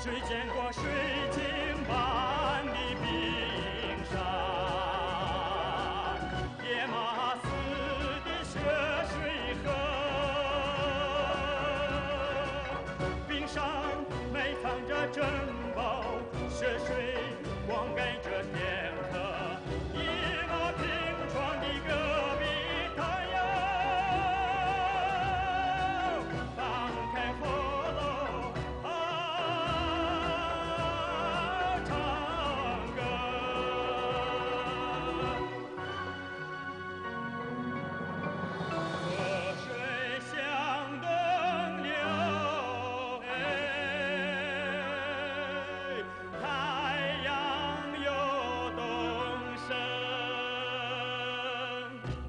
谁见过水晶般的冰山？野马似的血水河，冰山埋藏着珍宝，血水灌溉着天河。一马平川的戈壁滩哟，放开河喽！唱歌，河水向东流，太阳又东升，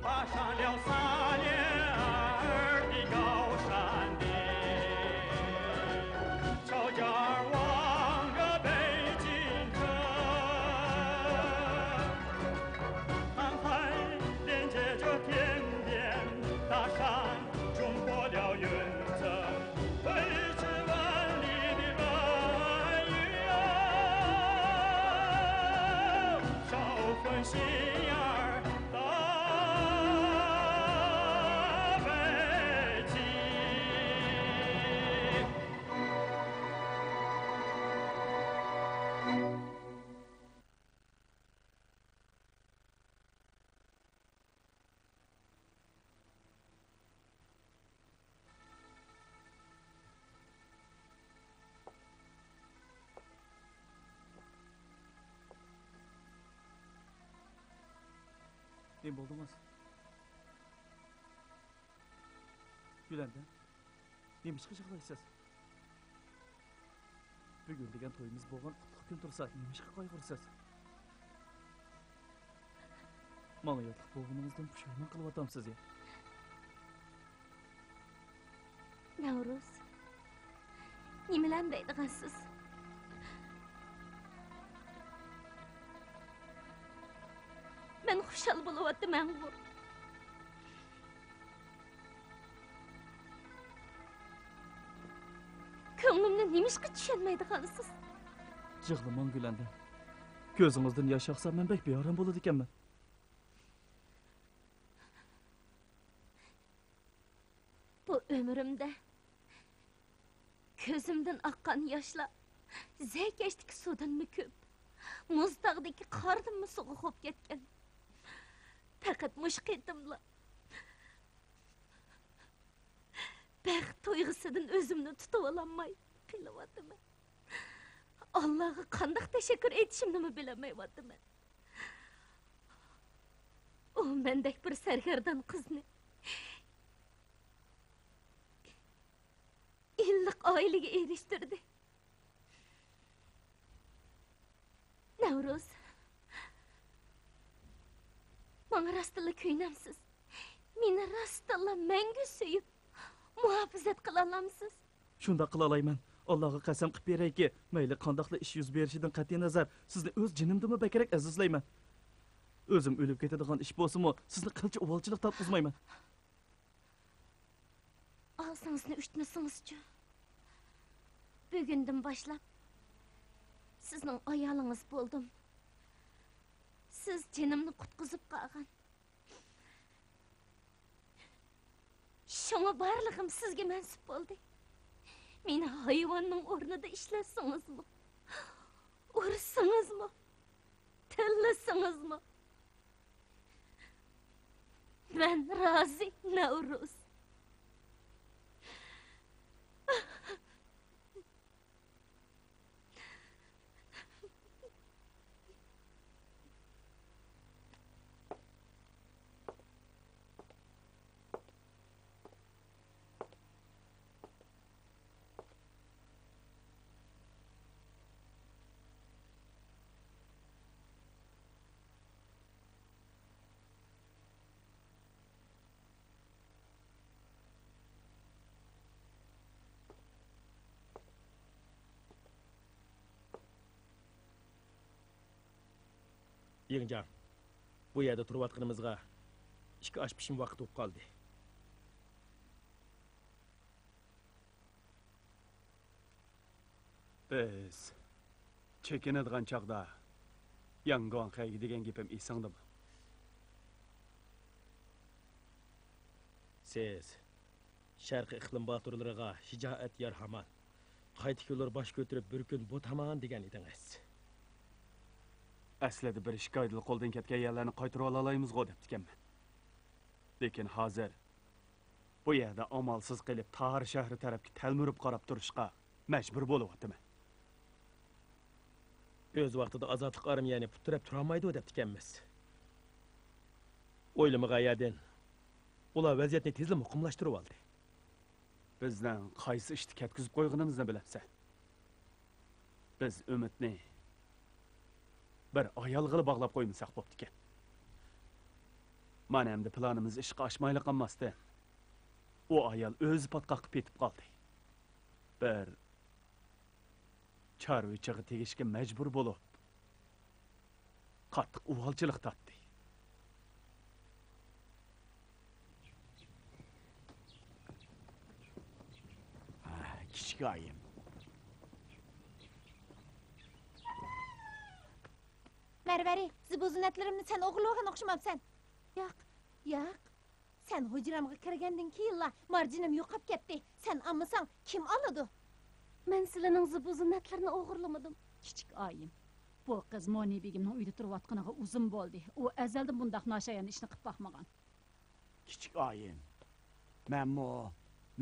爬上了撒脸儿的高山顶，朝家儿望着北京城，航海连接着天边大山，冲破了云层，挥斥万里的乱云啊，捎份心眼儿到北京。Ne buldunuz? Gülende, neymiş kışıqlaysız? Bugün degan to'yimiz bo'lgan qutlug' kun tursa, nemishqa qayg'ursiz? Mana yotliq bo'lganingizdan pushaymon qilyapamsiz ya. Navruz, nimalarni deydigansiz? Men xushal bo'layapman bu. Ko'nglimni nimishqa tushunmaydigansiz? Yig'lamang Gülende. Ko'zingizdan yosh oqsa men bek beorom bo'ladi ekanman. Bu ömrümde gözümden akkan yaşla zeykeşteki sudan mı köp, muzdağdaki kardan mı soğuk ketken. Fakat muşqitimla bəxt toyğusudan özümni tutup alamay qılıvadım. Allah'a qandaq teşekkür etişimni mi bilemeyivadım. O mendek bir sergerdan kızını illik ailege eriştirdi. Navruz, bana rastala köynamsiz, meni rastala мәңгі söyüp, muhafizat kılalamsız. Şunda qılalayman. Allah'a qasam qilib berayki, mayli qandaqla ish yuz berishidan qat'iy nazar, sizni o'z jinimdimi bakarak azizlayman. O'zim o'lib ketadigan ish bo'lsa-mu, sizni qilcha uvolchilik tatqizmayman. Ağzınızını üçtünüsünüzcü. Bugünden başlap, sizin ayalınız buldum. Siz canımını kutquzub qalğan. Şoňa barlığım sizge mensup boldy. Meni hayvanның ornida işlersiniz mi? Ursanız mı? Tillasınız mı? Ben razı Navruz. Yengcan, bu yerda turayotganimizga ishga osh pishim vaqt bo'lib qoldi. Biz chekinadigan chaqda yangon qaygi degan gapim esingdimi? Siz Sharq iqlim baturlariga shijoat yor hamal. Qaytikular bosh ko'tarib bir kun bu tamam degan edingiz. Aslida bir shikoyatli qo'ldan ketgan yerlarni qaytarib olalaymiz-go debdikanman. Lekin hozir bu yerda amalsiz qilib Tahir shahri tarafga talmurib qarab turishga majbur bo'lyapman. Öz vaqtida azodlik armiyani putirab turolmaydi debdikanmiz. O'ylamagan ular vaziyatni tezlik muqimlashtirib oldi. Bizdan qaysi ishni ketkizib qo'yganimizni bilamsan. Biz umidni bir ayol qilib bog'lab qo'ymasak bo'pti ekan. Mana endi planimiz ishga oshmayli qolmasdi. O ayol o'zi patqoqib ketib qoldi. Bir chorvachiga tegishga majbur bo'lib, qattiq uvolchilik tatdi. Kichik oyim. Marvari, zibuzunatlarimni sen o'g'irlagan o'xshamabsan. Yo'q. Sen hujramga kirgandan keyinla marjinim yo'qolib ketdi. Sen ammasang kim oladi? Men sizlarning zibuzunatlarini o'g'irlamadim. Kichik oyim. Bu qiz Moni begimning uyda turayotganiga uzun bo'ldi. U azaldan bundaq noshayan ishni qilib boqmagan. Kichik oyim. Men bu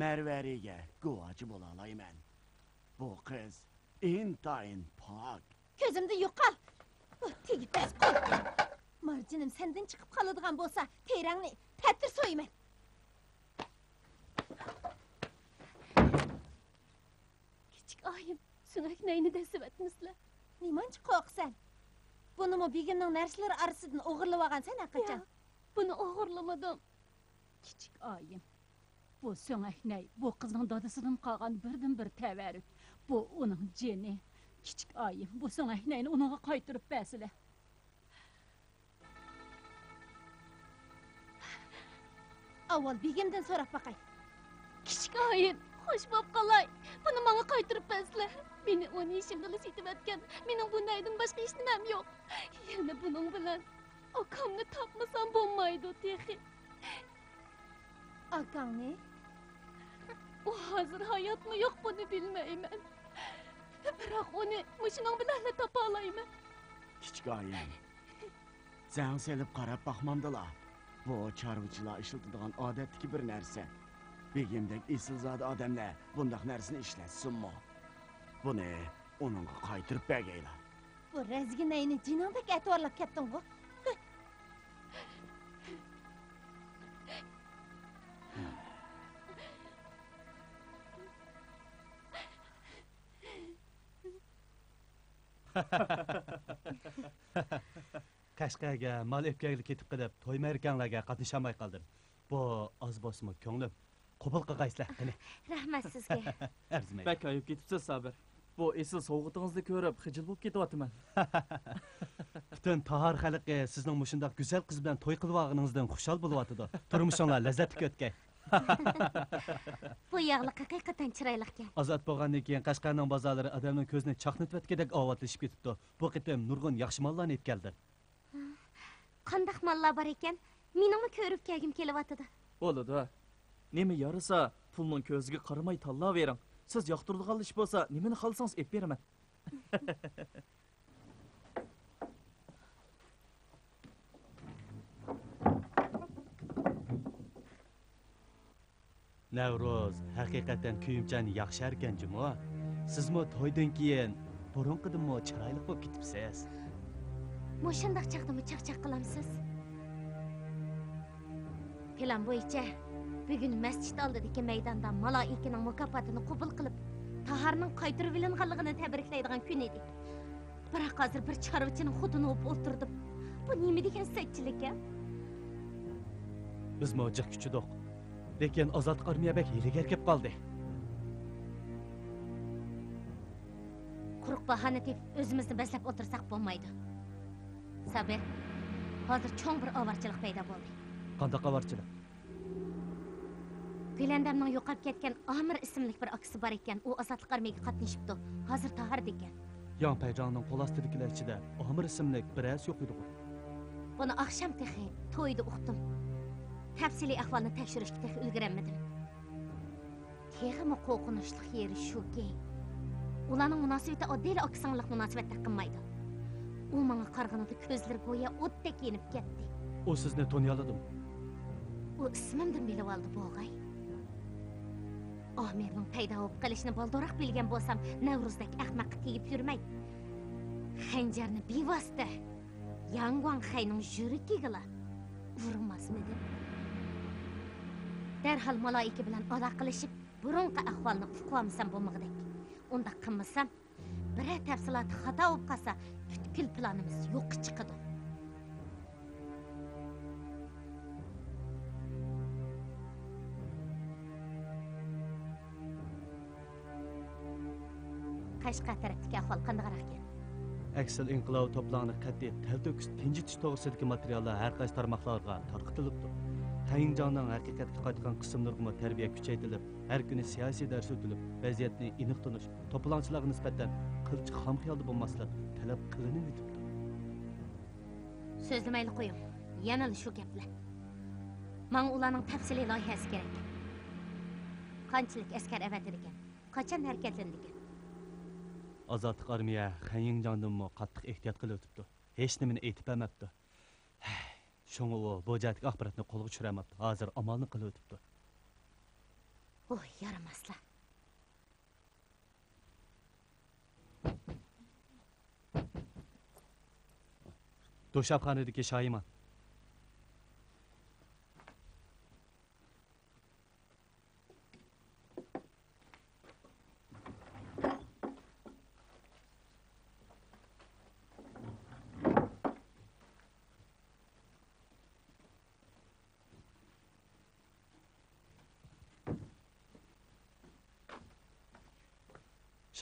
Marvariga guvochi bo'la olayman. Bu qiz intayin pok. Ko'zimda yo'qol. Tegibsiz qo'l. Marjinim sendan chiqib qoladigan bo'lsa, terangni tattir so'yman. Kichik oyim, sunak nayni desibatmislar. Nimanchi qo'rqsan? Buni mo begimning narsalari orasidan o'g'irlab olgansan aqachon? Buni o'g'irlamadim. Kichik oyim. Bu so'naknay, bu qizning dadasidan qolgan birdan bir tavarruk. Bu uning jeni. Kichik oyim, bu so'naknayni unaga qaytirib bersizlar. Avval begimdan so'rab baqay. Kichik oyim, xush bo'p qolay. Buni menga qaytirib bersizlar. Meni 10 yoshimda setib o'tgan. Mening bundaydan boshqa hech nimam yo'q. Yana buning bilan akamni topmasam bo'lmaydi, texi. Akangni? U hozir hayotmi yo'q buni bilmayman. Biroq uni mushuning bilan topa olayman. Kichik oyim. Zang selib qarab baxmamdilar. Bu chorvachilar ishlatadigan odatdagi bir narsa. Begimdek esilzoda odamlar bundaq narsani ishlatsinmi? Buni uningga qaytirib bergaylar. Bu razginayni jinondek atvorlab ketding-ku. Qashqarga mal epkagili ketib qilib, to'y merkanlarga qatnashamay qoldim. Bu oz bosmi ko'nglim. Qabul qilgaysizlar, qani. Rahmat sizga. Arzimaydi. Bak ayib ketibsiz, Sabir. Bu esil sovuqligingizni ko'rib, xijil bo'lib ketyapman. Butun Tahir xalqi sizning mushundaq go'zal qiz bilan to'y qilib olganingizdan xushal bo'lyapti. Turmushinglar lazzatli o'tgay. Bu yog'li haqiqatan chiroyli ekan. Ozod bo'lgandan keyin Qashqarning bozorlari odamning ko'zini chaqnatayotgandek ovotlashib ketibdi. Bu qitim nurg'un yaxshi mollarni yetib keldi. Qandaq mollar bor ekan? Menimi ko'rib kelgim kelyapti. Bo'ladi. Nima yarasa, pulning ko'ziga qaramay tanlayvering. Siz yoqtiradigan ish bo'lsa, nimani xohlasangiz ep beraman. Navruz, haqiqatan kuyimchani yaxshi ekan jimo. Sizmi to'ydan keyin burunqidimmi chiroyli bo'lib ketibsiz. Mo'shundaq chaqdimi chaqchaq qilamsiz? Plan bo'yicha bugun masjid oldidagi maydonda maloikaning mukofotini qabul qilib, Taharning qaytirib ilinganligini tabriklaydigan kun edi. Biroq hozir bir chorvachining xudini o'p o'ltirdim. Bu nima degan saytchilik-a? Biz mo'jiz kuchidoq. Lekin ozod armiya bek hiligar kelib qoldi. Quruq bahona deb o'zimizni baslab o'tirsak bo'lmaydi. Sabir, hozir cho'ng bir ovarchilik paydo bo'ldi. Qanday ovarchilik? Gülendamning yo'qolib ketgan Amir ismli bir akisi bor ekan. U ozodlik armiyaga qatnashibdi. Hozir Taharda ekan. Yang Payjangning qo'l ostidagilar ichida Amir ismli bir as yo'q edi. Buni oqshom texi to'yda uqdim. Tafsiliy ahvolni tekshirishga tex ulgurolmadim. Texmi qo'rqinchli yeri shuki. Ularning munosabati oddiy oqsonliq munosabatda qilmaydi. U menga qaraganda ko'zlari go'yo o'tdek yenib ketdi. U sizni taniyaladim. U ismimdan bilib oldi bo'g'ay. Amirning paydo bo'lib qolishini baldorak bilgan bo'lsam, Navruzdek ahmoqqa tegib yurmay. Xanjarni bevosita Yangwang Xayning yuragiga urmasmidi. Darhol maloika bilan aloqalashib, burunqi ahvolni uqolmasam bo'lmag'idek. Unda qilmasam, biror tafsilot xato bo'lib qolsa, butkul planimiz yo'qqa chiqadi. Qashqa tarafdagi ahvol qanday ekan? Aksil inqilob to'planib qat'iy talto'kis tinchitish to'g'risidagi materiallar har qaysi tarmoqlarga tarqatilibdi. Xayinjongning haqiqatga qaytgan qismlariga tarbiya kuchaytirilib, har kuni siyosiy dars o'tilib, vaziyatni aniq tunish, to'planchilarga nisbatan qilchi xam xiyolda bo'lmaslik talab qilinib o'tibdi. So'zlamayli qo'ying. Yana shu gaplar. Men ularning tafsiliy loyihasi kerak. Qanchalik askar avatar ekan? Qachon harakatlanadi ekan? Azodlik armiya Xayinjongdanmi qattiq ehtiyot qilib o'tibdi. Hech nimani aytib bermabdi. Şoňa o bu jatik axbaratni qo'lga tushiramabdi. Hozir amalni qilib o'tibdi. Oy, yaramaslar. Do'shabxonadagi Shoyman.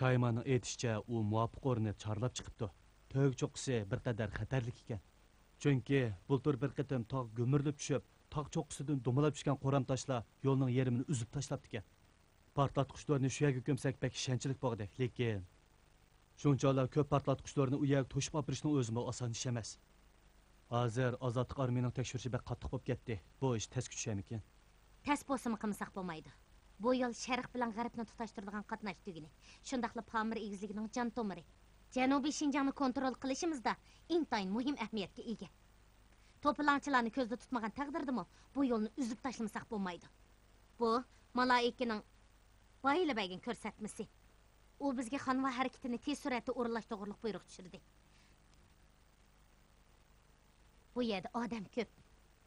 Shoymanning aytishicha, u muvofiq o'rni chorlab chiqibdi. To'g cho'qqisi bir qadar xatarlik ekan. Chunki bultur bir qitim tog' gumurlib tushib, tog' cho'qqisidan dumalab tushgan qo'ram toshlar yo'lning yerimini uzib tashlabdi ekan. Portlatqichlarni shu yerga ko'msak bek ishonchlik bog'dak, lekin shunchalar ko'p portlatqichlarni u yerga to'shib olib berishning o'zimi oson ish emas. Hozir ozodlik armiyaning tekshirishi bek qattiq bo'lib ketdi. Bu ish tez kuchaymikan. Tez bo'lsa qilmasak bo'lmaydi. Bu yol sharq bilan g'arbni tutashtiradigan qatnash tuguni. Shundaqla Pamir egizligining jon tomiri. Janubiy Shinjongni kontrol qilishimizda intayin muhim ahamiyatga ega. To'planchilarni ko'zda tutmagan taqdirdami, bu yo'lni uzib tashlamasak bo'lmaydi. Bu Malaikaning boyilabagan ko'rsatmasi. U bizga xonva harakatini tez suratda o'rinlashtirishga buyruq tushirdi. Bu yerda odam ko'p.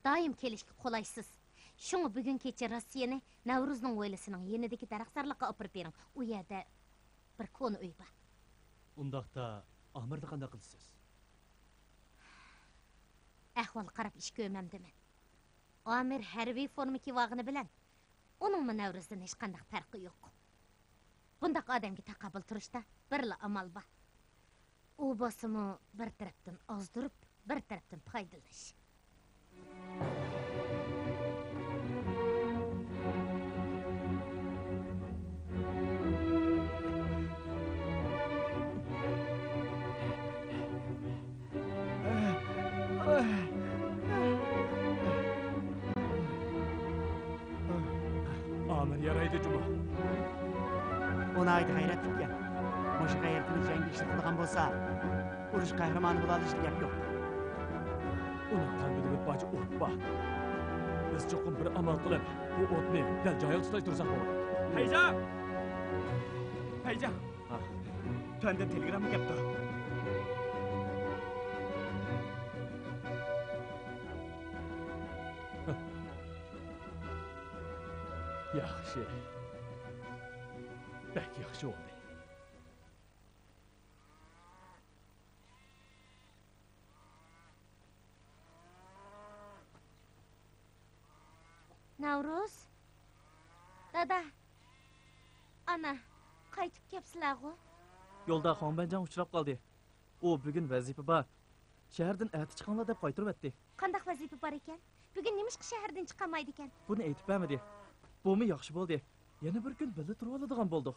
Doim kelishga qolaysiz. Şunu bugün kecha Rossiyani Navruzning o'ylisining yenidagi daraxtzorlikqa olib bering. U yerda bir koni uy bor. Undaqda Amirni qanday qilasiz? Ahvol qarab ish ko'rmamdiman. Amir harbiy forma kiyvog'ini bilan uning Navruzdan hech qanday farqi yo'q. Bundaq odamga taqobil turishda birla amal bor. U bosimi bir tarafdan ozdirib, bir tarafdan foydalanish. Amir yaraydı Cuma. Ona ait gayret tutgan. Mo'sha gayretini jangga ishlatadigan bo'lsa, urush qahramoni bo'lishga gap yo'q. Uni qalbida bir baca o't bor. Biz cho'qim bir amal qilib, bu o'tni dal joyiga tutashtirsak bo'ladi. Hayjan! Hayjan! Tanda telegramma kelibdi. Yaxshi. Bak yaxshi oldu. Navruz? Dada. Ana, qaytib kelibsizlar-ku? Yo'lda Xonbanjon uchrab qoldi. U bugun vazifa bor. Shahardan ati chiqanlar deb qaytirib o'tdi. Qandaq vazifa bor ekan? Bugun nima ishqa shahardan chiqamaydi ekan? Buni aytib bermadi. Bomu yaxshi bo'ldi. Yana bir kun birga turib oladigan bo'ldik.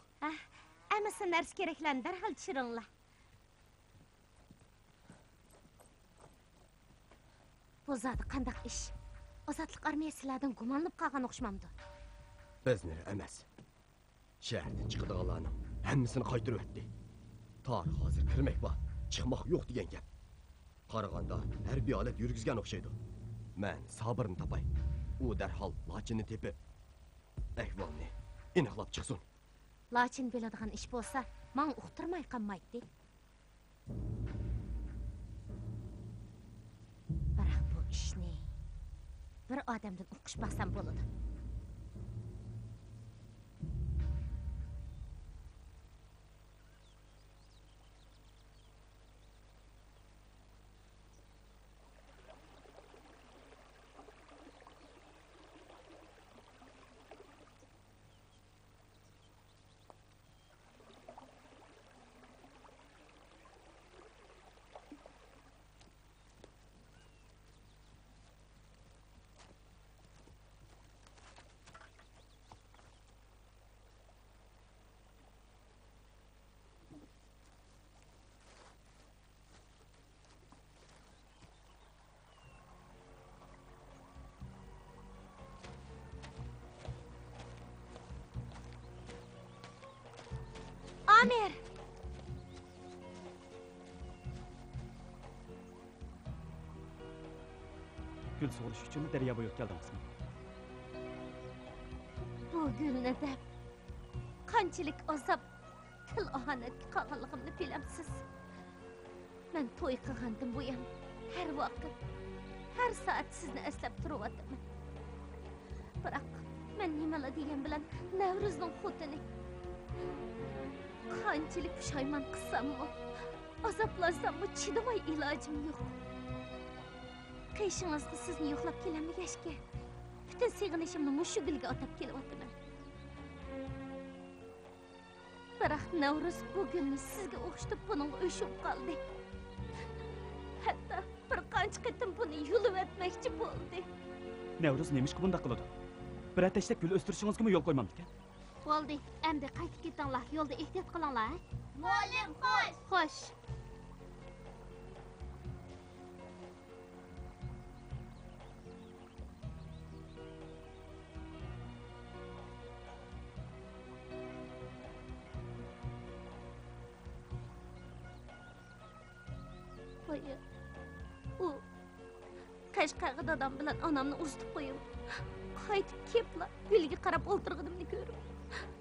Әмісі нәрс кереклән дәрхал түсіріңла. Бұл зады қандақ іш. Озатлық армия сіладың гуманлып қалған оқшымамды. Bizni emas. Şəhərdən çıxıdığanlarının həmmisini qaytırıb etdi. Tarix hazır kirmək var, çıxmaq yox degan gap. Qaraganda hərbiy alət yürgizgan oxşaydı. Mən sabırını tapay. U dərhal Laçını tepib əhvalını iniqlab çıxsın. Laçın biladigan iş bolsa, maң uqtirmay qanmaydı. Biroq bu ishni bir odamdan o'qish baxsam bo'ladi. Amir! Gül soğuluş üçün derya boyu geldinizmi? Bu gülni deb qanchalik azab, til ohanatga qolganligimni bilamsiz. Men to'y qilgandim bu ham har vaqt, har soat sizni eslab turyapman. Biroq men nimalar degan bilan Navruzning xotini qanchalik pushaymon qilsammi, azoblansam-mu chidamay ilojim yo'q. Qishingizda sizni yo'qlab kelamagashga bütün sig'inishimni mushu gulga atab kelyapman. Biroq Navruz bugunni sizga o'xshatib buningga o'shib qoldi. Hatto bir qancha qatim buni yulib o'tmoqchi bo'ldi. Navruz nemişki bunda qiladi? Bir ateşlik gül östürüşünüzgimi yo'l qo'ymam ekan? Bo'ldi, endi qaytib ketinglar, yo'lda ehtiyot qilinglar. Muallim, xo'sh. Xo'sh. Qo'yib. U Qashqarga dadam bilan onamni uzitib qo'yib, qaytib keliblar, gulga qarab o'ltirganimni ko'rib,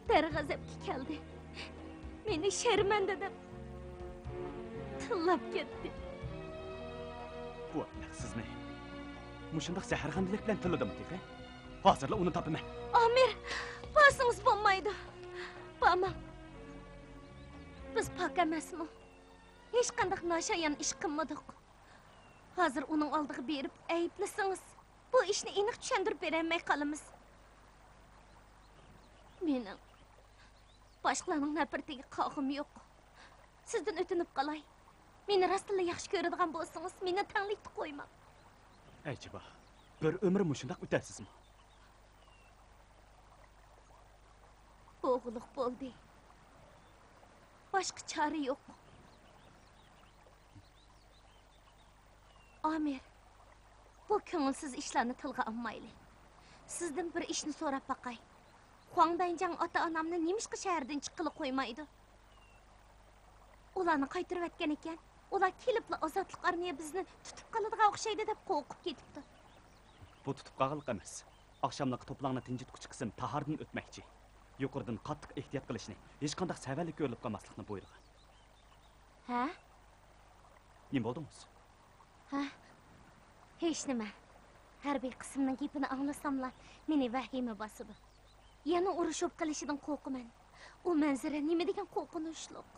darg'azabga keldi. Meni sharmanda deb tillab ketdi. Bu sizni mushundaq zaharxandalik bilan tilladimi degan? Hozirla uni topaman. Amir, bosingiz bo'lmaydi. Bormang. Biz pok emasmi? Hech qanday noshayan ish qilmadik. Hozir uning oldiga berib ayblasangiz, bu ishni aniq tushuntirib berolmay qolamiz. Mening boshqalarning nafratiga qog'im yo'q. Sizdan o'tinib qolay. Meni rostla yaxshi ko'radigan bo'lsangiz, meni tanlikda qo'ymang. Ayjiba, bir umr mushundaq o'tasizmi? O'g'liq bo'ldi. Boshqa chora yo'q. Amir, bu ko'ngilsiz ishlarni tilga olmayli. Sizdan bir ishni so'rab baqay. Huangdanjang ota-onamni nimishqa shahardan chiqqili qo'ymaydi? Ularni qaytirib etgan ekan. Ular kelibla ozodlik armiya bizni tutib qoladigan o'xshaydi deb qo'rqib ketibdi. Bu tutib qolganlik emas. Oqshomlik to'planma tinchitquchi qism Tahardan o'tmoqchi. Yuqoridan qattiq ehtiyot qilishni, hech qanday savallik ko'rilib qolmaslikni buyurgan. Ha? Nima bo'ldingiz? Ha? Hech nima. Harbiy qismning gapini anglasamlar, meni vahima bosadi. Yana urushib qilishidan qo'rqaman. U manzara nima degan qo'rqinchliq.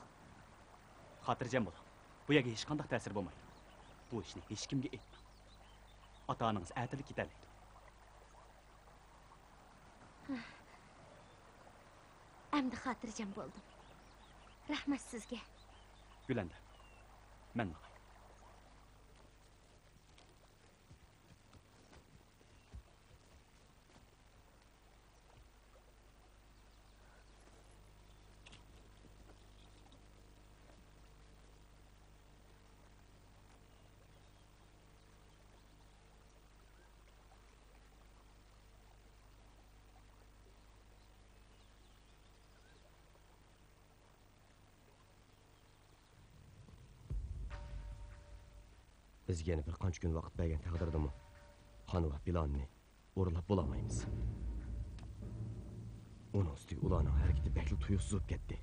Xotirjam bo'ling. Bu yerga hech qanday ta'sir bo'lmaydi. Bu ishni hech kimga aytmang. Ota-onangiz atirib ketadi. Endi xotirjam bo'ldim. Rahmat sizga. Gulanda. Men maqay. Bizga yana bir qancha kun vaqt bergan taqdirdami, qon va planni o'rlab bo'lamaymiz. Uning ustiga ularning harakati bakli tuyuqsiz bo'lib ketdi.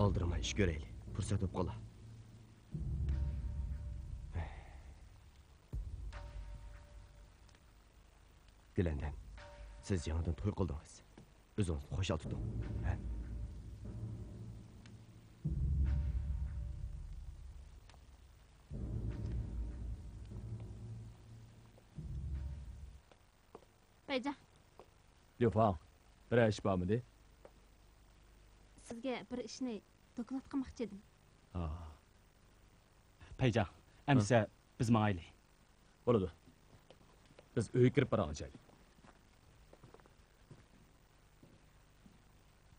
Aldirmay ish ko'raylik, fursat bo'lib qolar. Gülendam, siz yanıdan to'y qildingiz. O'zingizni xo'shal tuting. Beycan, Lüfang, bir ish bormidi? sizga bir ishni doklad qilmoqchi edim. Paycan, emsa biz mangayli. Bo'ladi. Biz uyga kirib boraylik.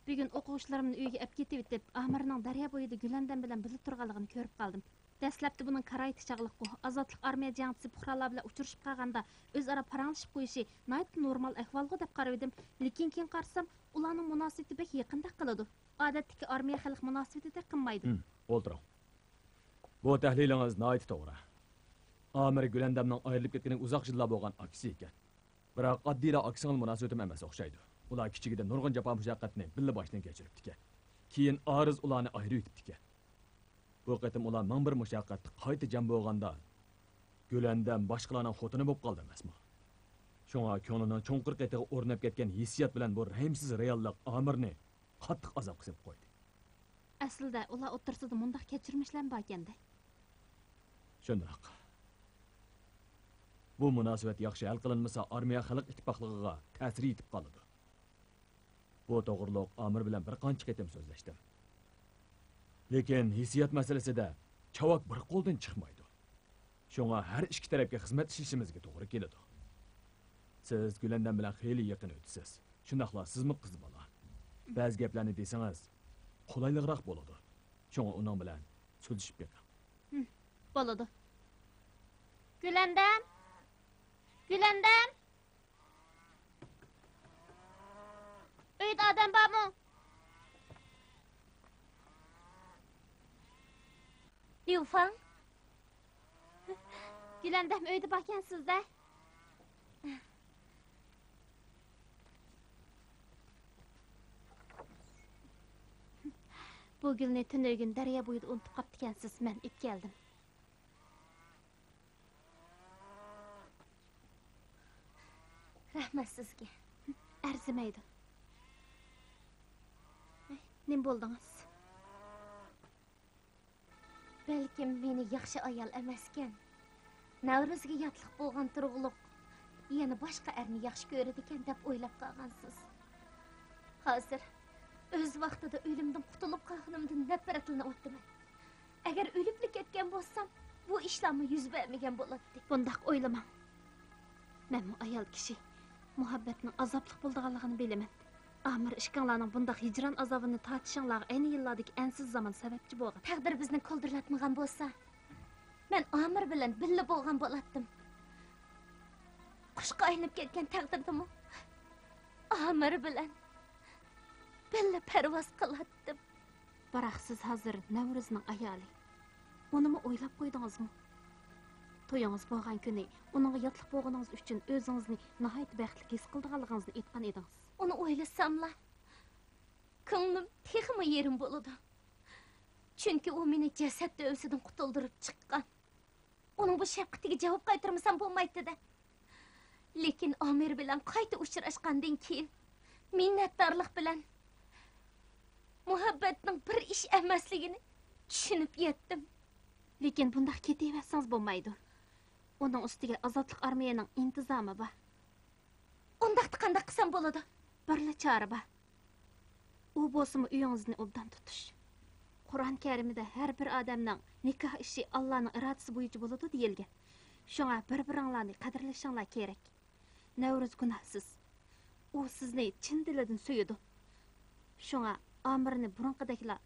Bugun o'quvchilarimni uyga olib ketib etib, Amirning daryo bo'yida Gulandan bilan birga turganligini ko'rib qoldim. Dastlabda buning qarayt chaqliqku, azodlik armiya jangchisi puhralar bilan uchrashib qolganda o'zaro paranglashib qo'yishi nayt normal ahvolga deb qaradim, lekin keyin qarsam, ularning munosabati bek yaqinda qiladi. Odatdagi armiya xalq munosabatida qilmaydi. O'ltiring. Bu tahlilingiz nayt to'g'ri. Amir Gulandamning ayrilib ketganiga uzoq yillar bo'lgan aksi ekan. Biroq oddiyla aksining munosabatim emas o'xshaydi. Ular kichigida nurg'un jafo mushaqqatni billa boshdan kechiribdi ekan. Keyin ariz ularni ayirib etibdi ekan. Bu qatim ular ming bir mushaqqatni qayta jam bo'lganda Gulandam boshqalarning xotini bo'lib qoldi emasmi? Shunga ko'nglining cho'nqir qetiga o'rnab ketgan hissiyat bilan bu rahimsiz reallik Amirni qattiq azob qilib qo'ydi. Aslida ular o'tirsida mundaq kechirmishlar bor ekanda. Shundoq. Bu munosabat yaxshi hal qilinmasa, armiya xalq ittifoqligiga ta'sir etib qoladi. Bu to'g'riliq Amir bilan bir qancha qatim so'zlashdim. Lekin hissiyat masalasida chavak bir qo'ldan chiqmaydi. Shunga har ikki tarafga xizmat qilishimizga to'g'ri keladi. Siz Gulandan bilan xeyli yaqin o'tisiz. Shundaqla sizmi qiz bola? Ba'zi gaplarni desangiz, qulayliqroq bo'ladi. Shunga uning bilan so'zlashib bering. Bo'ladi. Gulandan! Gulandan! Uyda odam bormi? Lüfang? Gulandam uyda borkansiz-da? Bu gulni tunugin daryo bo'yida unutib qoptikansiz, men ip keldim. Rahmat sizga. Arzimaydi. Nim bo'ldingiz? Balkim meni yaxshi ayol emaskan. Navruzga yotliq bo'lgan turg'uliq yana boshqa erni yaxshi ko'radi ekan deb o'ylab qolgansiz. Hozir o'z vaqtida o'limdan qutulib qolganimdan nafratlanib Agar o'lib ketgan bo'lsam, bu ishlarni yuz bermagan bo'lardi. Bundaq o'ylamang. Men bu ayol kishi muhabbatning azobli bo'lganligini bilaman. Amir ishqonlarning bundaq hijron azobini tortishinglar ayni yillardagi ansiz zaman sababchi bo'lgan. Taqdir bizni qoldirlatmagan bo'lsa, men Amir bilan birga bo'lgan bo'lardim. Qushqa aynib ketgan taqdirdimi? Amir bilan birga parvoz qilardim. Biroq siz hozir Navruzning ayoli. Unimi o'ylab qo'ydingizmi? To'yingiz bo'lgan kuni uningga yotliq bo'lganingiz uchun o'zingizni nihoyat baxtli his qilganligingizni aytgan edingiz. Uni o'ylasamla, ko'nglim texmi yerim bo'ladi. Chunki u meni jasad dövsidan qutuldirib chiqqan. Uning bu shafqatiga javob qaytarmasam bo'lmaydi-da. Lekin Amir bilan qayta uchrashgandan keyin minnatdorlik bilan muhabbatning bir ish emasligini tushunib yetdim. Lekin bundaq ketaversangiz bo'lmaydi. Uning ustiga azodlik armiyaning intizomi bor. Undaqda qanday qilsam bo'ladi? Birla chora bor. U bo'lsa-mu uyingizni obdan tutish. Qur'on Karimida har bir odamning nikoh ishi Allohning irodasi bo'yicha bo'ladi deyilgan. Shunga bir-biringlarni qadrlashinglar kerak. Navruz gunohsiz. U sizni chin dilidan so'yadi. Shunga Amirni burunqidagilar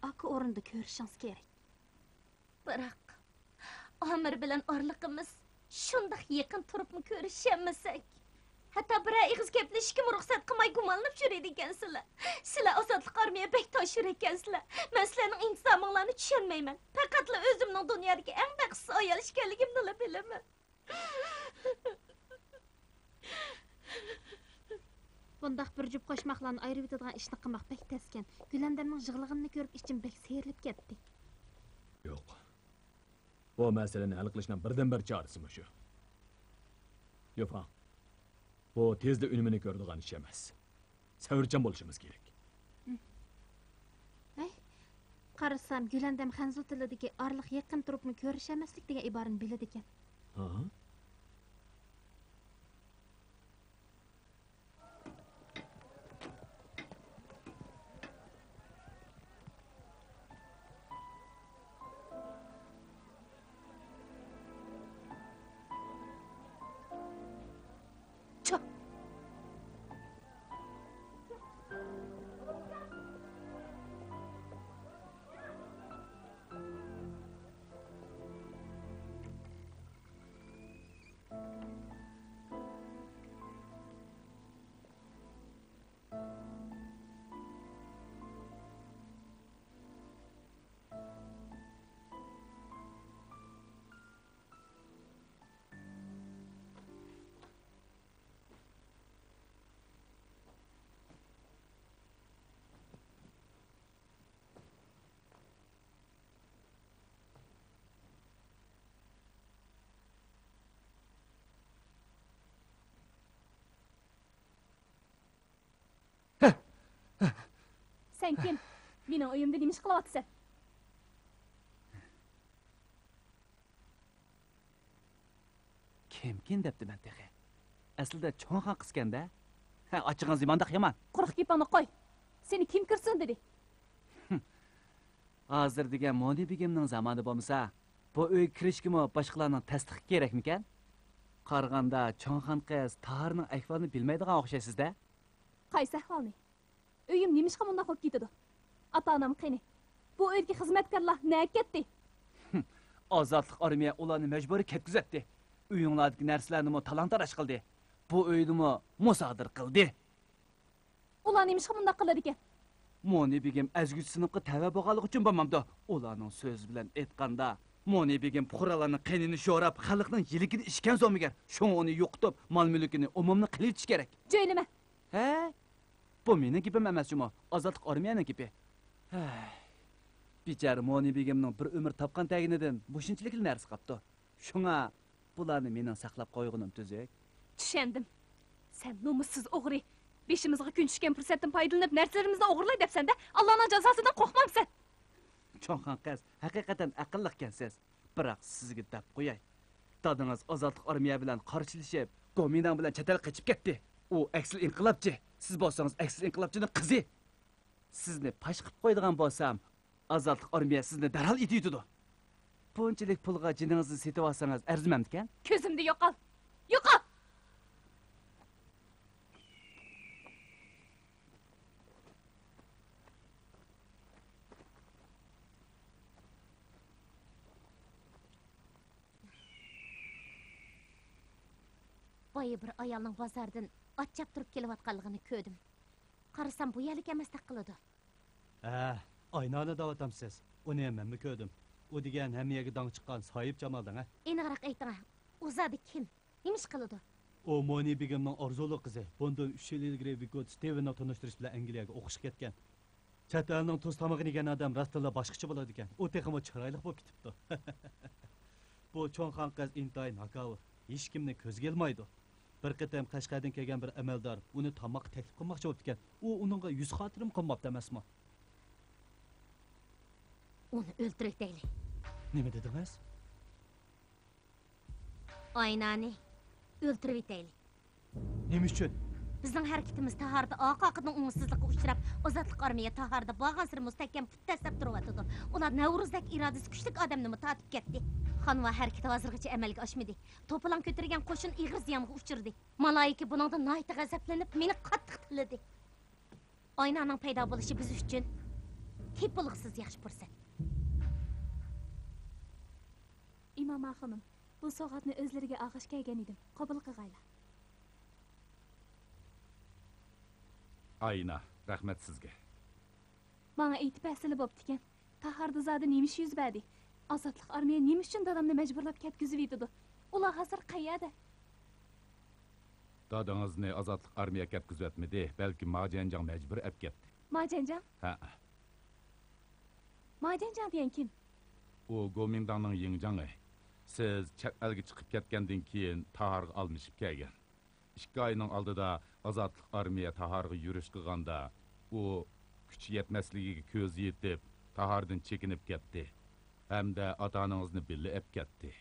aka o'rinda ko'rishingiz kerak. Biroq Amir bilan orliqimiz shundoq yaqin turibmi ko'rishamasak, Hatta bir ağız gaplashishga ruxsat qilmay gumonlanib yuradi ekansizlar. Sizlar ozodlik armiya bek toshir ekansizlar. Men sizlarning intizominglarni tushunmayman. Faqatla o'zimning dunyodagi eng baxtsiz ayol ekanligimni bilaman. Bundaq bir jup qo'shmoqlarni ayirib etadigan ishni qilmoq bek taskan. Gulandamning yig'lig'ini ko'rib ichim bek seyrilib ketdi. Yo'q. Bu masalani hal qilishning birdan-bir chorasi shu. Yo'q. Bu tezda unumini ko'radigan ish emas. Savrchan bo'lishimiz kerak. Qarasam, Gulandam Xanzu tilidagi orliq yaqin turibmi ko'rishamaslik degan iborani biladi ekan. Ha? Sen kim? Mening uyimda nima ish qilyapsan? Kim debdi men tehi. Aslida cho'nxon qisganda. Ha, ochig'ingiz yomondaq yomon. Quruq gapingni qo'y. Seni kim kirsin dedi? Hozir degan Moni begimning zamoni bo'lmasa, bu uy kirishgimi boshqalarning tasdiqi kerakmikan? Qaraganda cho'nxon qiz Taharning ahvolini bilmaydigan o'xshaysiz-da. Qaysi ahvolni? Uyim nima ishga bunday bo'lib ketadi? Ota-onam qani? Bu uydagi xizmatkorlar nega ketdi? Ozodlik armiya ularni majburiy ketkizatdi. Uyinglardagi narsalarni talon-taroj qildi. Bu uydimi musodir qildi. Ular nima ishga bunday qiladi ekan? Moni begim azguch sinfga tava bo'lganligi uchun bo'lmamdi. Ularning so'z bilan aytganda, Moni begim fuqarolarning qanini sho'rab, xalqning yiligini ishkan zo'migar. Shuni uni yo'qitib, mol-mulkini umumni qilib itish kerak. Jo'ylama. He? Bu mening gapim emas shumi, ozodlik armiyaning gapi. Bichar Moni begimning bir umr topgan taginidan bu shunchalik narsa qopdi. Shunga bularni mening saqlab qo'yganim tuzuk. Tushundim. Sen nomussiz o'g'ri. Beshimizga kun tushgan fursatdan foydalanib narsalarimizni o'g'irlay debsan-da, Allohning jazosidan qo'rqmamsan. Cho'nxon qiz, haqiqatan aqlli ekansiz. Biroq sizga deb qo'yay. Dadingiz ozodlik armiya bilan qarshilashib, Gominan bilan chatal qochib ketdi. U aksil inqilobchi. Siz bo'lsangiz aksil inqilobchining qizi. Sizni pash qilib qo'ydigan bo'lsam, ozodlik armiya sizni darhol itiydi. Bunchalik pulga jiningizni setib olsangiz arzimamdikan? Ko'zimda yo'qol. Yo'qol. Boya bir ayolning bozordan ot chaptirib kelayotganligini ko'rdim. Qarasam bu yerlik emasdek qiladi. Aynani da'vatamsiz. Uni ham men ko'rdim. U degan hammaga dong chiqqan soyib Jamoldan, ha? Aniqroq ayting. U zodi kim? Nima ish qiladi? O Moni begimning orzuli qizi. Bundan 3 yil ilgari Viggo Stevenni tanishtirish bilan Angliyaga o'qishga ketgan. Chet elning tuz tomog'ini yegan odam rostla boshqacha bo'ladi ekan. U texmo chiroyli bo'lib ketibdi. Bu cho'nxon qiz intayin hakav. Hech kimni ko'zga ilmaydi. Bir qatam Qashqardan kelgan bir amaldor uni tomoq taklif qilmoqchi bo'lib ekan. U uningga 100 xotirim qilmoqda emasmi? Uni o'ldirib deyli. Nima dedingiz? Aynani o'ldirib deyli. Nima uchun? Bizning harakatimiz Taharda oqoqning umutsizligiga uchrab, ozodlik armiya Taharda bo'lgan mustahkam put tashlab turyapti. Ular Navruzdek irodasi kuchli odamni tatib ketdi. Xonva harakati hozirgacha amalga oshmadi. To'polon ko'targan qo'shin ig'ir ziyonga uchirdi. Maloika buningdan nihoyat g'azablanib, meni qattiq tiladi. Oynaning paydo bo'lishi biz uchun tepilg'isiz yaxshi fursat. Imom xonim, bu soatni o'zlariga ag'ish kelgan edim. Qabul qilg'aylar. Ayna, rahmet sizge. Bana aytib asili bo'ptikan. Taharda zodi nemish yuz berdi? Ozodlik armiya nima uchun dadamni majburlab ketkizib yetdi? Ular hozir qayerda? Dadağınızını azatlık armiya ketkizib etmedi, belki Macencan mecbur ep ketdi. Majanjan? Ha, Majanjan degan kim? o Gomingdangning yingjanı. Siz chet elga chiqib ketgandan keyin Taharga almışıp kelgan. 2 ayning oldida azatlık armiya Taharga yurish qilganda, u kuchi yetmasligiga ko'z yetib, Tahardan chekinib ketdi. Hamda ota-onangizni birga ep ketdi.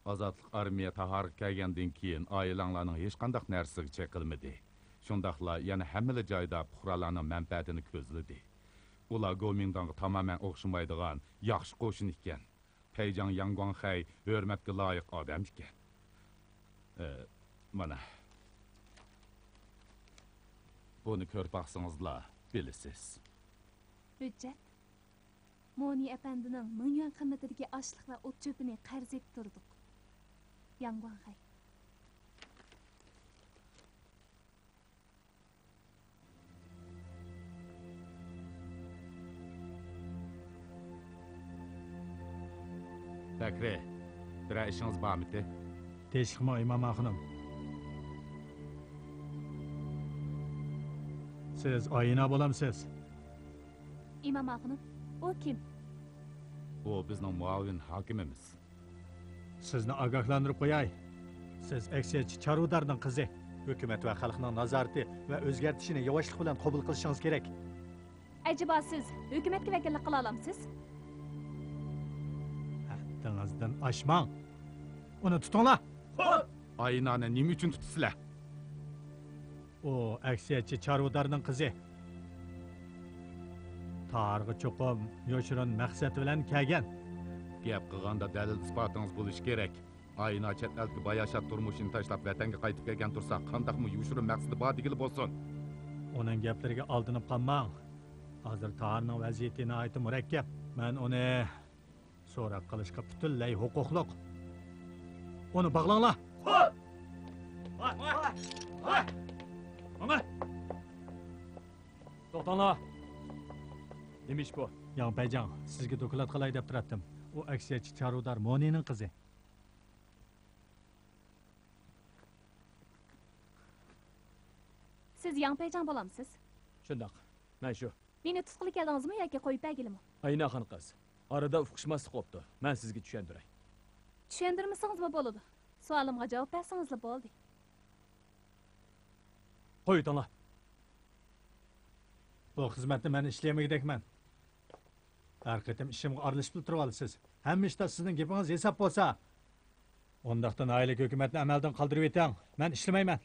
Azatlık armiya Taharga kelgandan keyin oilanglarning hech qanday narsaga chekilmadi. Shundaqla yana hamma joyda puhralarning manfaatini ko'zladi. Ular Gomingdangga tamamen o'xshamaydigan yaxshi qo'shin ekan. Peycan Yanguanghay hürmetga loyiq odam ekan. Mana. Buni ko'rib baqsingizlar, bilasiz. Hujjat. Moni apandining 1000 yuan qimmatidagi oshliqlar o't cho'pini qarz etib turdik. Yanguanghay. Bakri, bir işiniz var mıydı? Teşkimi İmam Hanım. Siz ayına bulamsınız. İmam Hanım, o kim? O bizning muavin hokimimiz. Sizni ogohlantirib qo'yay. Siz aksiyatchi Charudarning qizi. Hukumat va xalqning nazorati va o'zgartishini yavaşlik bilan qabul qilishingiz kerak. Acaba siz hukumatga vakillik qila olamsiz? Haddingizdan oshmang. Uni tutinglar. Aynani nima uchun tutsizlar? O aksiyatchi Charudarning qizi. Targ'i cho'qim yoshirin maqsad bilan kelgan. Gap qilganda dalil isbotingiz bo'lishi kerak. Ayna chet elga bayashat turmushini tashlab vatanga qaytib kelgan tursa, qandaqmi yoshirin maqsadi bor degili bo'lsin. Uning gaplariga aldinib qolmang. Hozir Tarning vaziyati nihoyatda murakkab. Men uni so'roq qilishga butunlay huquqliq. Uni bog'langlar. Mana. To'xtanglar. Nima ish bu? Yanpayjon, sizga doklad qilay deb turatdim. U aksiyachi Charudar Monining qizi. Siz Yanpayjon bo'lamsiz? Shundoq. Men shu. Meni tutqili keldingizmi yoki qo'yib bergilimi? Aynaxon qiz. Arada uqishmaslik qopti. Men sizga tushuntiray. Tushuntirmasangiz bo'ladi. Savolimga javob bersangiz bo'ldi. Qo'yinglar. Bu xizmatni men ishlayamagidekman. Har qatim ishimga aralashib turib olasiz. Hamma ishda sizning gapingiz hisob bo'lsa, undaqdan oila hukumatni amaldan qoldirib eting. Men ishlamayman.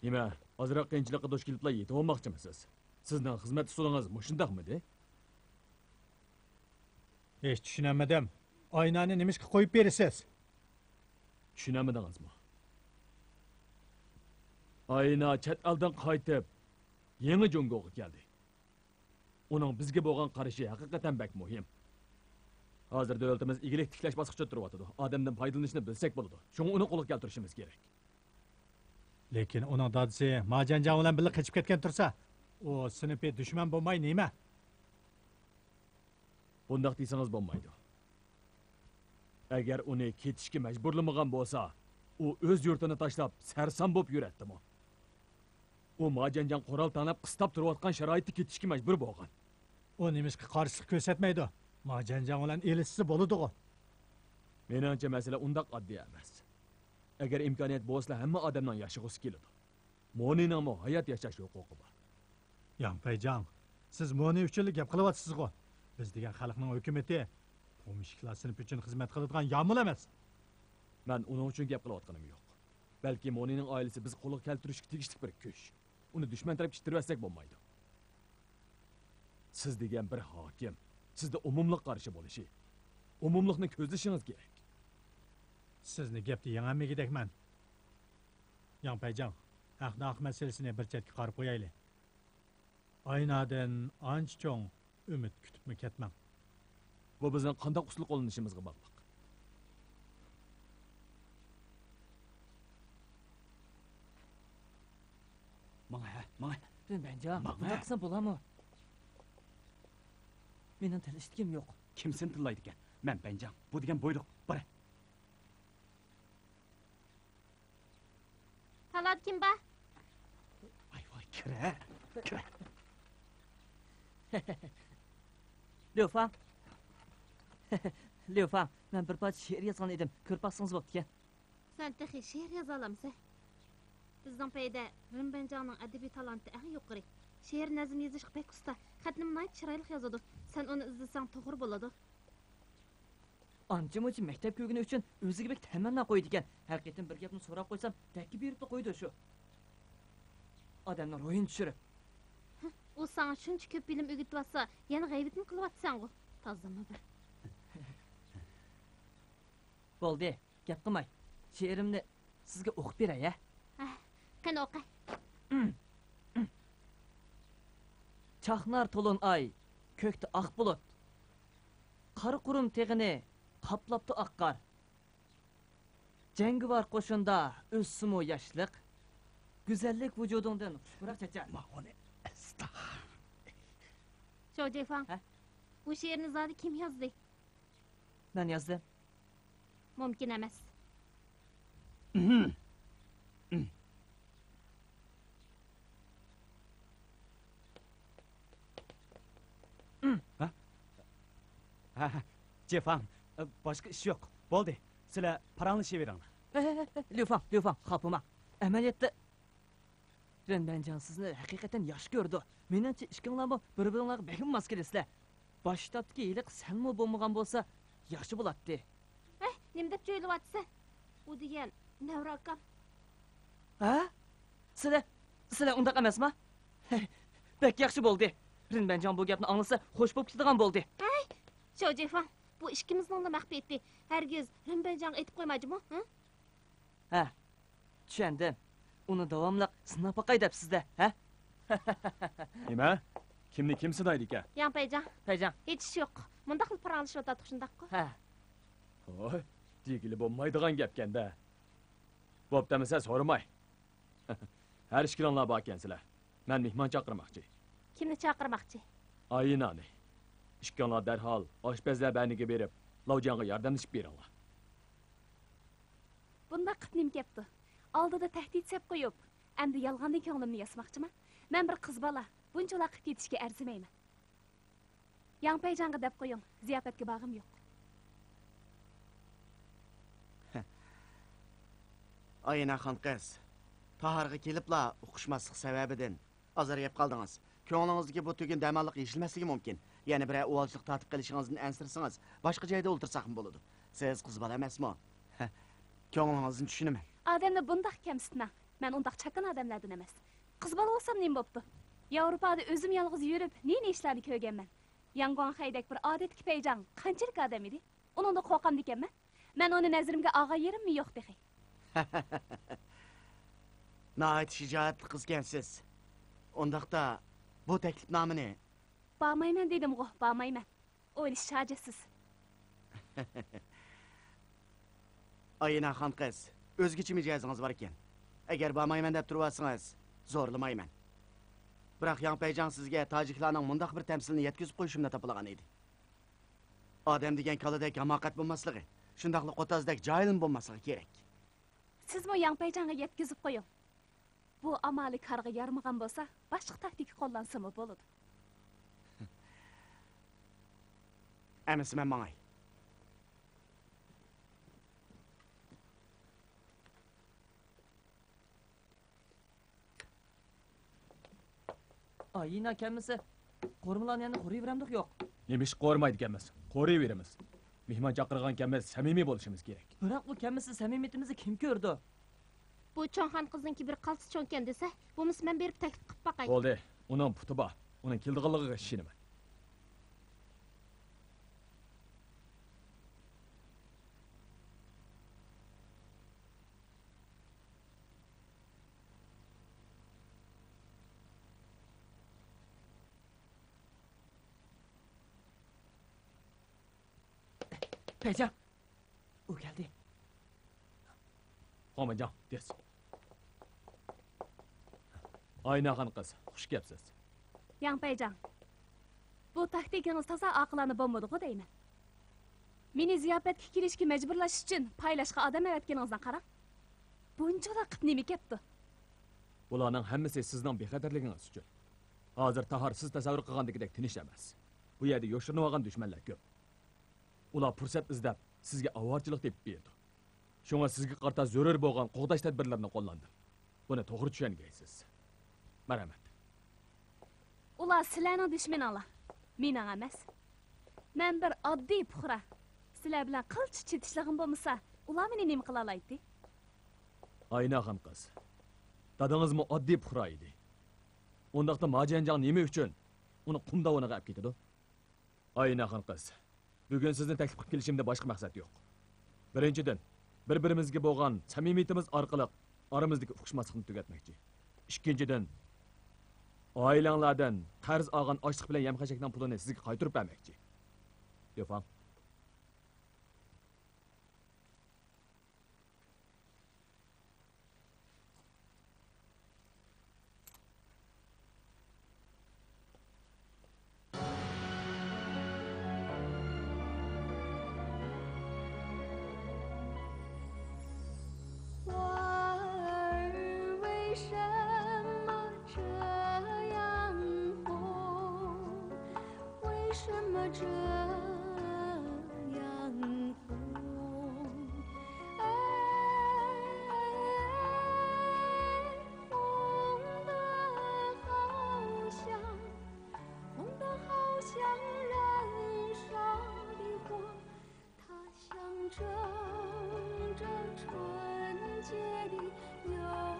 Nima? Ozroq qiyinchilikqa duch keliblar yetib olmoqchimisiz? Sizning xizmat usulingiz shundaqmidi? Hech tushunamadim. Aynani nimishga qo'yib berasiz? Tushunamidingizmi? Ayna chet eldan qaytib, yangi Jongoga keldi. Uning bizga bo'lgan qarashi haqiqatan bak muhim. Hozir davlatimiz igilik tiklash bosqichida turibdi. Odamdan foydalanishni bilsak bo'ladi. Shuni uni qo'lga keltirishimiz kerak. Lekin uning dadisi Majanjan bilan birga qochib ketgan tursa, u sinfga dushman bo'lmay nima? Bundaq desangiz bo'lmaydi. Agar uni ketishga majburlamagan bo'lsa, u o'z yurtini tashlab sarson bo'lib yuradimi? U Majanjan qoral tanlab qistab turayotgan sharoitda ketishga majbur bo'lgan. U nimishga qarshilik ko'rsatmaydi. Majanjan bilan elishsa bo'ladi-ku. Menimcha masala undaq oddiy emas. Agar imkoniyat bo'lsa, hamma odamning yashag'isi keladi. Monining hayot yashash huquqi bor. Yanpayjon, siz Moni uchun gap qilyapsiz-ku. Biz degan xalqning hukumati pomishklar sinf uchun xizmat qiladigan yomil emas. Men uning uchun gap qilayotganim yo'q. Balki Monining oilasi biz qo'lga keltirishga tegishli bir kuch. Uni dushman tarafga chiqarib bo'lmaydi. Siz degan bir hokim, sizda umumliq qarshi bo'lishi, umumlikni ko'zlashingiz kerak. Sizni gapni yangamigidekman. Yanpayjon, haq masalasini bir chetga qarab qo'yaylik. Aynadan ancha cho'ng umid kutibmi ketmang. Bu bizning qanday usul qo'llanishimizga bog'liq. Mana, Bence bunday qilsam bo'ladimi? Mening til eshitgim yo'q. Kim seni tillaydi ekan? Men Benjam. Bu degan bo'yliq. Bora. Talat kim ba? Voy, kira. Kira. Liu Fang. Liu Fang, men bir parcha she'r yozgan edim. Ko'rib baqsangiz bo'pti ekan. Sen texi she'r yoza olamsan. Bizning payda Rimbanjanning adabiy talanti eng yuqori. She'r nazm yozishga pek usta. Xatni nihoyat chiroyli yozadi. Sen uni izlasang to'g'ri bo'ladi. Ancha-muncha maktab ko'rgani uchun o'ziga bek tamanno qo'ydi ekan. Haqiqatan bir gapni so'rab qo'ysam, dakki berib qo'ydi shu. Odamlar o'yin tushirib. U sana shuncha ko'p bilim o'rgatyapsa, yana g'aybatni qilyapsan-ku. Tozama bir. Bo'ldi, gap qilmay. She'rimni sizga o'qib beray-a? Qani o'qi. Chaqnar to'lin ay, ko'kda oq bulut. Qari qurum teg'ini qaplabdi oqqar. Jangivar qo'shinda o'ssimu yoshlik. Go'zallik vujudingdan xushpurak chachar. Ma'oni asta. Shojefang. Bu she'rni zodi kim yozdi? Men yozdim. Mumkin emas. Jefang, boshqa ish yo'q. Bo'ldi. Sizlar paranlashaveringlar. Liu Fang, xalpima. Amaliyotda Rendanjan sizni haqiqatan yaxshi ko'rdi. Menimcha ishkinglarmi bir-biringlarga bekim mos kelasizlar. Boshtabdiki yiliq sanmi bo'lmagan bo'lsa, yaxshi bo'ladi. Nima deb jo'ylayapsan? U degan Navrakam. Ha? Sizlar undaq emasmi? Bek yaxshi bo'ldi. Rendanjan bu gapni anglasa, xo'sh bo'lib ketadigan bo'ldi. Shojefang, bu ikkimizning maxfiyati. Hargiz Rimbanjanga aytib qo'ymadimi? Ha? Tushundim. Uni davomli sinab boqay debsiz-da, ha? Nima? Kimni kim sinaydi ekan? Yanpayjan. Payjan. Hech ish yo'q. Bunda qilib paranglashyotir shundaqku. Ha. Voy, degili bo'lmaydigan gapkanda. Bo'ptamisa so'ramay. Har ishkironlar bor ekansizlar. Men mehmon chaqirmoqchi. Kimni chaqirmoqchi? Ayinani. Ishkironlar darhol oshpazlar baniga berib, Lavjanga yordamlashib beringlar. Bunda qilib nim gapdi. Oldida tahdid sep qo'yib, endi yolg'ondan ko'nglimni yasmoqchiman. Men bir qiz bola, bunchalar qilib ketishga arzimayman. Yanpayjonga deb qo'ying, ziyofatga bag'im yo'q. Ayinaxon qiz, Taharga kelibla o'qishmaslik sababidan azarayib qoldingiz. Ko'nglingizdagi bu tugun damalliq yeshilmasligi mumkin. Yana bir o'valchilik tatib qilishingizni ansirsangiz, boshqa joyda o'ltirsaqmi bo'ladi. Siz qiz bola emasmi? Ko'nglingizni tushunaman. Odamni bundaq kamsitma. Men undaq chakon odamlardan emas. Qiz bola bo'lsam nima bo'pti? Yevropada o'zim yolg'iz yurib, ne ishlarni ko'rganman. Yangon haydak bir odatki payjon qanchalik odam edi? Uningda qo'rqam ekanman. Men uni nazarimga og'a yerimmi yo'q dehay. Nəhayət şicaətli qızkənsiz. Ondaqda bu təklifnaməni... Bağmayman dedim qoh, bağmayman. Oyli şacəsiz. Ayına xan qız, özgüçü micazınız var ikən. Əgər bağmayman deyib durvasınız, zorlamayman. Bırak Yanpaycan sizge Taciklarning mundaq bir təmsilini yetkizib qo'yishimda tapılğan idi. Adam degan kaladek hamoqat bo'lmasligi, shundaqli qo'tazdek jahilin bo'lmasligi kerak. Siz bu Yanpayjonga yetkizib qo'ying. Bu amali karga yarmagan bo'lsa, boshqa taktika qo'llansimi bo'ladi. Əmisi mən mağay. Ayina kelmese, qo'rmalarni yana qo'rayveramdiq yo'q. Nemish qo'rmaydi ekanmiz, qo'rayveramiz. Mehmon chaqirgan ekanmiz, samimiy bo'lishimiz kerak. Biroq bu kelmese samimiyatimizni kim ko'rdi? Bu cho'nxon qizningki bir qaltis cho'nkan desa, bu men berib taklif qilib boqay. Bo'ldi, uning puti bor. Uning kildig'iligiga ishinaman. Peycan, o geldi. Xo'majon, tez. Aynaxon qiz, xush kelibsiz. Yang Beycan. Bu taktikanız tasa aqlani bo'lmadi-ku deyman. Meni ziyofatga kelishga majburlash uchun paylashga odam avatganingizdan qarang. Bunchalar qilib nima ketdi? Bularning hammasi sizning bexatarligingiz uchun. Hozir Tahar siz tasavvur qilgandagidek tinch emas. Bu yerda yo'shirinib olgan dushmanlar ko'p. Ular fursat izlab sizga avorchilik deb berdi. Shunga sizga qarta zarur bo'lgan qo'g'dash tadbirlarini qo'llandim. Buni to'g'ri tushungaysiz. Marhamat. Ular sizlarning dushmaninglar. Mening emas. Men bir oddiy puhra. Sizlar bilan qilch chetishligim bo'lmasa, ular meni nima qila oladi? Aynaxon qiz. Dadangizmi oddiy puhra edi. Ondaqda Majanjang nima uchun uni qumdovoniga olib ketadi? Aynaxon qiz. Bugun sizni taklif qilib kelishimda boshqa maqsad yo'q. Birinchidan, bir-birimizga bo'lgan samimiyatimiz orqali oramizdagi uqishmaslikni tugatmoqchi. Ikkinchidan, oilanglardan qarz olgan ochliq bilan yem-xashakning pulini sizga qaytarib bermoqchi. Yofan.着春节的忧。